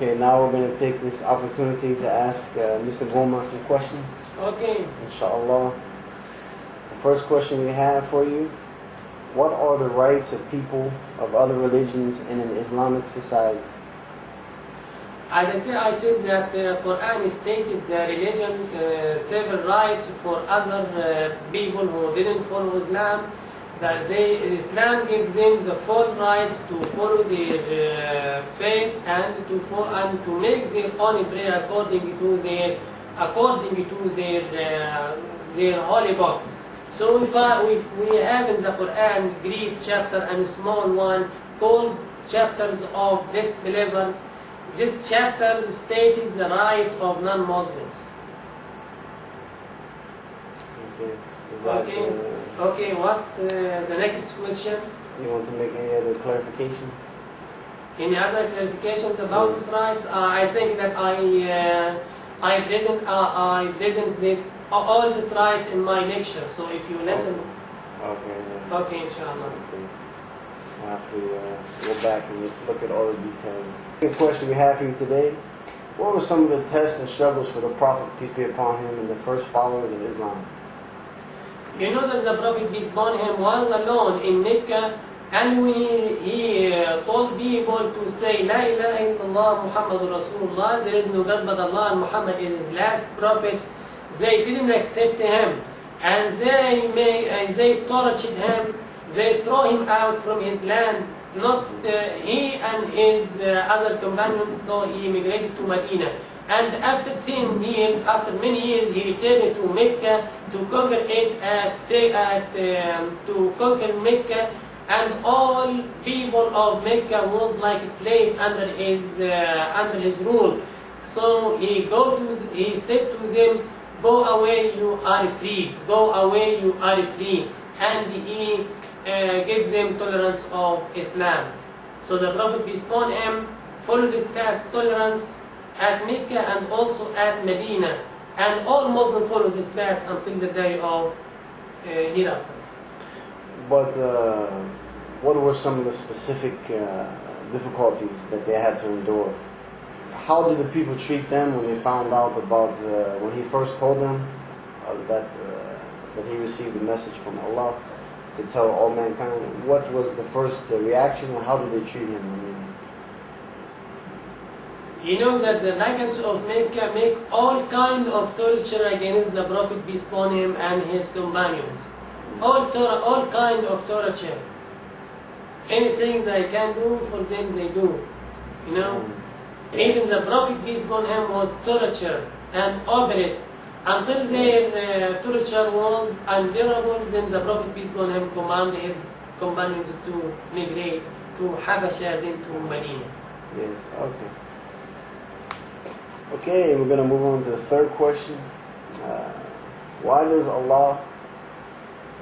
Okay, now we're going to take this opportunity to ask Mr. Goma some questions. Okay. Inshallah. The first question we have for you: what are the rights of people of other religions in an Islamic society? As I said that the Quran stated the religion several rights for other people who didn't follow Islam. That Islam gives them the full rights to follow their faith and to make their own prayer according to their holy book. So if we have in the Quran great chapter and small one called chapters of disbelievers, this chapter stated the right of non-Muslims. Okay, what's the next question? You want to make any other clarification? Any other clarifications about these rights? I think that I present this all these rights in my lecture. So if you listen. Okay, inshallah. Okay. We'll have to go back and look at all the details. The question we have for you today: what were some of the tests and struggles for the Prophet, peace be upon him, and the first followers of Islam? You know that the Prophet, peace be upon him, was alone in Mecca, and he told people to say, La ilaha illallah Muhammadur Rasulullah, there is no God but Allah, and Muhammad is his last prophet. They didn't accept him, and they tortured him. They threw him out from his land. Not he and his other companions, so he immigrated to Medina. And after 10 years, after many years, he returned to Mecca to conquer it, to conquer Mecca, and all people of Mecca was like slaves under his rule. So he said to them, "Go away, you are free. Go away, you are free." And he gave them tolerance of Islam. So the Prophet, peace upon him, followed this path tolerance at Mecca and also at Medina, and all Muslims follow this path until the day of hereafter. But what were some of the specific difficulties that they had to endure? How did the people treat them when they found out about when he first told them that he received the message from Allah to tell all mankind? What was the first reaction, and how did they treat him? You know that the inhabitants of Mecca make all kind of torture against the Prophet, peace upon him, and his companions. All kind of torture. Anything they can do for them, they do. You know, even the Prophet, peace upon him, was tortured and oppressed until their torture was unbearable. Then the Prophet, peace upon him, commanded his companions to migrate to Habasha, then to Medina. Yes. Okay. Okay, we're going to move on to the third question. Why does Allah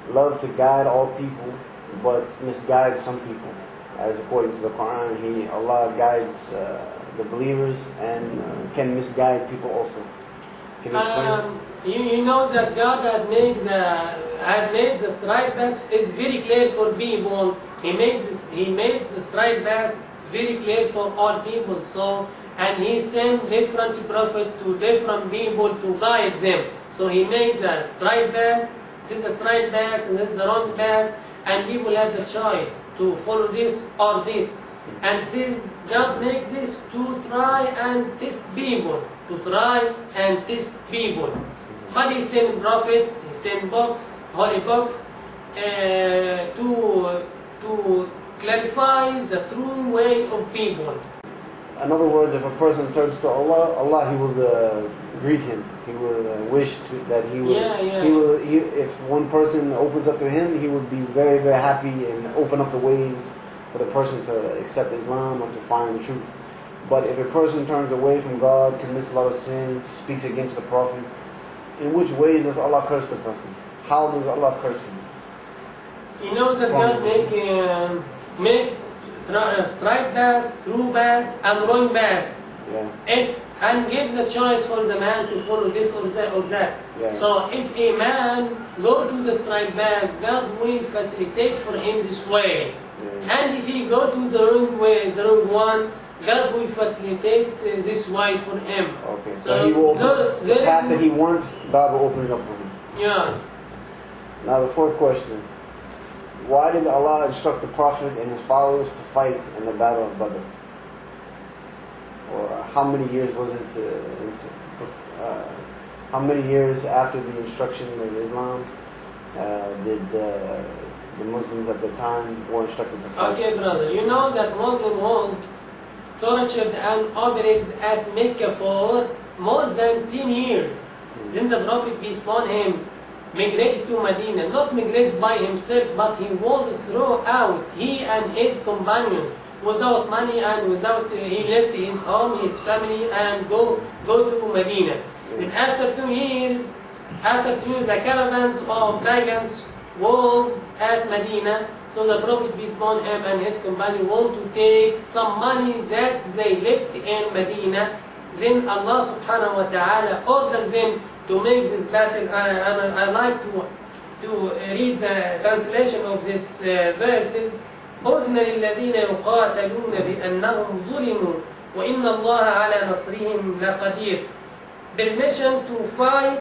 love to guide all people but misguide some people? As according to the Quran, Allah guides the believers and can misguide people also. Can you explain? You know that God had made the straight path is very clear for people. He made the straight path very clear for all people. So. And he sent different prophets to different people to guide them. So he made the straight path, this is the straight path, and this is the wrong path, and people have the choice to follow this or this. And this God makes this to try and test people, But he sent prophets, he sent books, holy books, to clarify the true way of people. In other words, if a person turns to Allah, He will greet him. He will wish that he will. If one person opens up to Him, He will be very, very happy and open up the ways for the person to accept Islam or to find the truth. But if a person turns away from God, commits a lot of sins, speaks against the Prophet, in which ways does Allah curse the person? How does Allah curse him? You know that God make straight path, true path, and wrong path. And give the choice for the man to follow this or that. So if a man go to the straight path, God will facilitate for him this way. And if he go to the wrong way, the wrong one, God will facilitate this way for him. Okay, so he will open the path that he wants, God will open it up for him. Yeah. Now the fourth question. Why did Allah instruct the Prophet and his followers to fight in the Battle of Badr? Or how many years was it? How many years after the instruction of Islam did the Muslims at the time were instructed to fight? Okay, brother. You know that Muslim was tortured and operated at Mecca for more than 10 years. Then the Prophet, peace upon him, migrated to Medina. Not migrated by himself, but he was thrown out, he and his companions, without money and without, he left his home, his family, and go to Medina. And after 2 years, the caravans of pagans was at Medina. So the Prophet, peace upon him, and his companion want to take some money that they left in Medina. Then Allah subhanahu wa ta'ala ordered them to make this battle. I like to read the translation of this verses. أذن للذين يقاتلون بأنهم ظلموا وإن الله على نصرهم لقدير. Permission to fight